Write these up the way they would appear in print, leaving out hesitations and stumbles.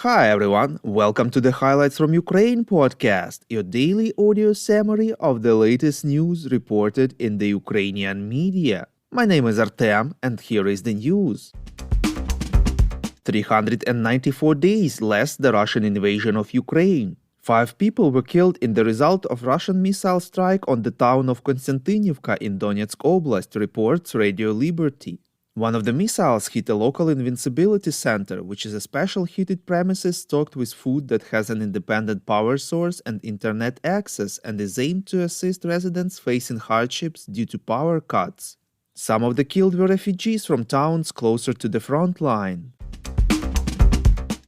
Hi everyone, welcome to the Highlights from Ukraine podcast, your daily audio summary of the latest news reported in the Ukrainian media. My name is Artem, and here is the news. 394 days less the Russian invasion of Ukraine. 5 people were killed in the result of Russian missile strike on the town of Konstantinivka in Donetsk Oblast, reports Radio Liberty. One of the missiles hit a local invincibility center, which is a special heated premises stocked with food that has an independent power source and internet access and is aimed to assist residents facing hardships due to power cuts. Some of the killed were refugees from towns closer to the front line.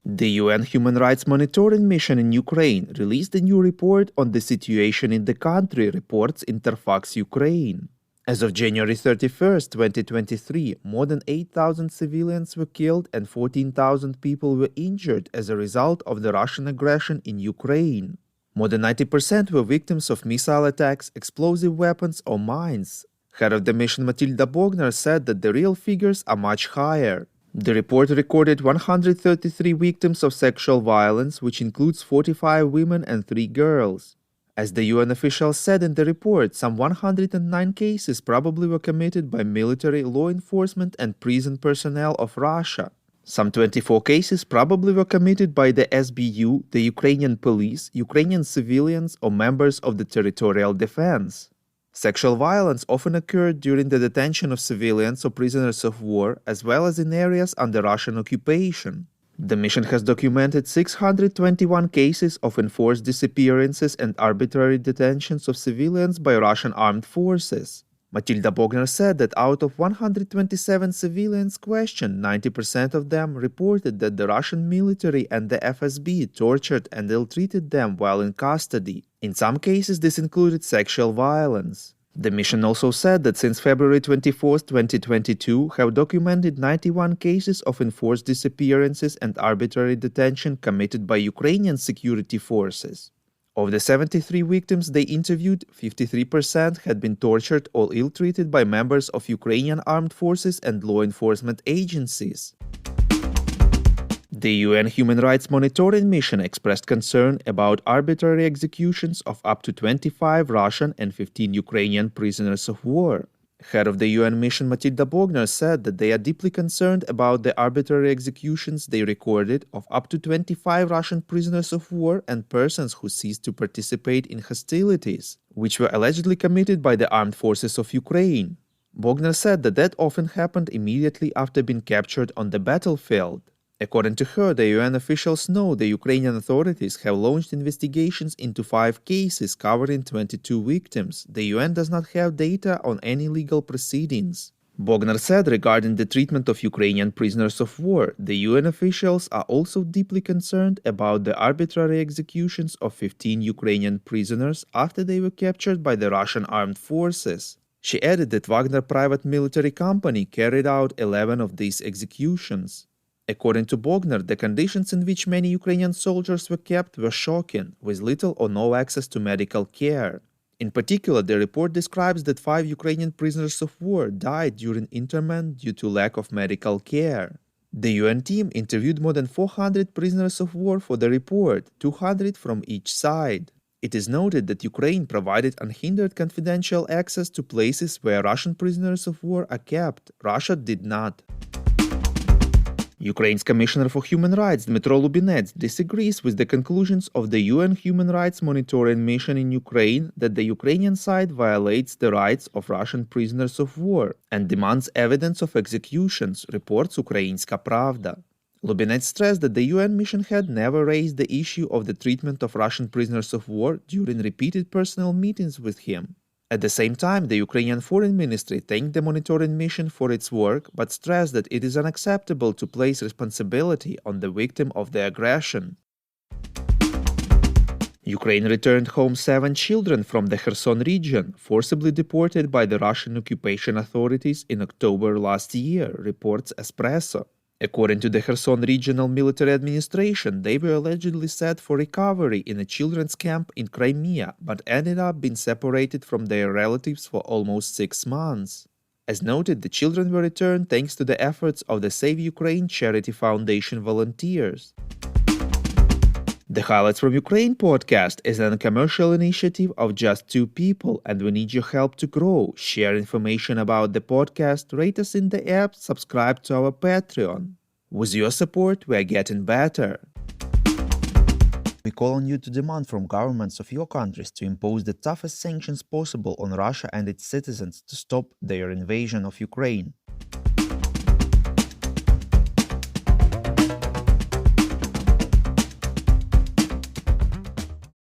The UN Human Rights Monitoring Mission in Ukraine released a new report on the situation in the country, reports Interfax Ukraine. As of January 31, 2023, more than 8,000 civilians were killed and 14,000 people were injured as a result of the Russian aggression in Ukraine. More than 90% were victims of missile attacks, explosive weapons, or mines. Head of the mission Matilda Bogner said that the real figures are much higher. The report recorded 133 victims of sexual violence, which includes 45 women and 3 girls. As the UN officials said in the report, some 109 cases probably were committed by military, law enforcement, and prison personnel of Russia. Some 24 cases probably were committed by the SBU, the Ukrainian police, Ukrainian civilians, or members of the territorial defense. Sexual violence often occurred during the detention of civilians or prisoners of war, as well as in areas under Russian occupation. The mission has documented 621 cases of enforced disappearances and arbitrary detentions of civilians by Russian armed forces. Matilda Bogner said that out of 127 civilians questioned, 90% of them reported that the Russian military and the FSB tortured and ill-treated them while in custody. In some cases, this included sexual violence. The mission also said that since February 24, 2022, have documented 91 cases of enforced disappearances and arbitrary detention committed by Ukrainian security forces. Of the 73 victims they interviewed, 53% had been tortured or ill-treated by members of Ukrainian armed forces and law enforcement agencies. The UN Human Rights Monitoring Mission expressed concern about arbitrary executions of up to 25 Russian and 15 Ukrainian prisoners of war. Head of the UN mission Matilda Bogner said that they are deeply concerned about the arbitrary executions they recorded of up to 25 Russian prisoners of war and persons who ceased to participate in hostilities, which were allegedly committed by the armed forces of Ukraine. Bogner said that often happened immediately after being captured on the battlefield. According to her, the UN officials know the Ukrainian authorities have launched investigations into 5 cases covering 22 victims. The UN does not have data on any legal proceedings. Bogner said regarding the treatment of Ukrainian prisoners of war, the UN officials are also deeply concerned about the arbitrary executions of 15 Ukrainian prisoners after they were captured by the Russian armed forces. She added that Wagner private military company carried out 11 of these executions. According to Bogner, the conditions in which many Ukrainian soldiers were kept were shocking, with little or no access to medical care. In particular, the report describes that 5 Ukrainian prisoners of war died during internment due to lack of medical care. The UN team interviewed more than 400 prisoners of war for the report, 200 from each side. It is noted that Ukraine provided unhindered confidential access to places where Russian prisoners of war are kept. Russia did not. Ukraine's Commissioner for Human Rights Dmytro Lubinets disagrees with the conclusions of the UN Human Rights Monitoring Mission in Ukraine that the Ukrainian side violates the rights of Russian prisoners of war and demands evidence of executions, reports Ukrainska Pravda. Lubinets stressed that the UN mission had never raised the issue of the treatment of Russian prisoners of war during repeated personal meetings with him. At the same time, the Ukrainian Foreign Ministry thanked the monitoring mission for its work, but stressed that it is unacceptable to place responsibility on the victim of the aggression. Ukraine returned home 7 children from the Kherson region, forcibly deported by the Russian occupation authorities in October last year, reports Espresso. According to the Kherson Regional Military Administration, they were allegedly set for recovery in a children's camp in Crimea, but ended up being separated from their relatives for almost 6 months. As noted, the children were returned thanks to the efforts of the Save Ukraine Charity Foundation volunteers. The Highlights from Ukraine podcast is a commercial initiative of just two people, and we need your help to grow. Share information about the podcast, rate us in the app, subscribe to our Patreon. With your support, we are getting better. We call on you to demand from governments of your countries to impose the toughest sanctions possible on Russia and its citizens to stop their invasion of Ukraine.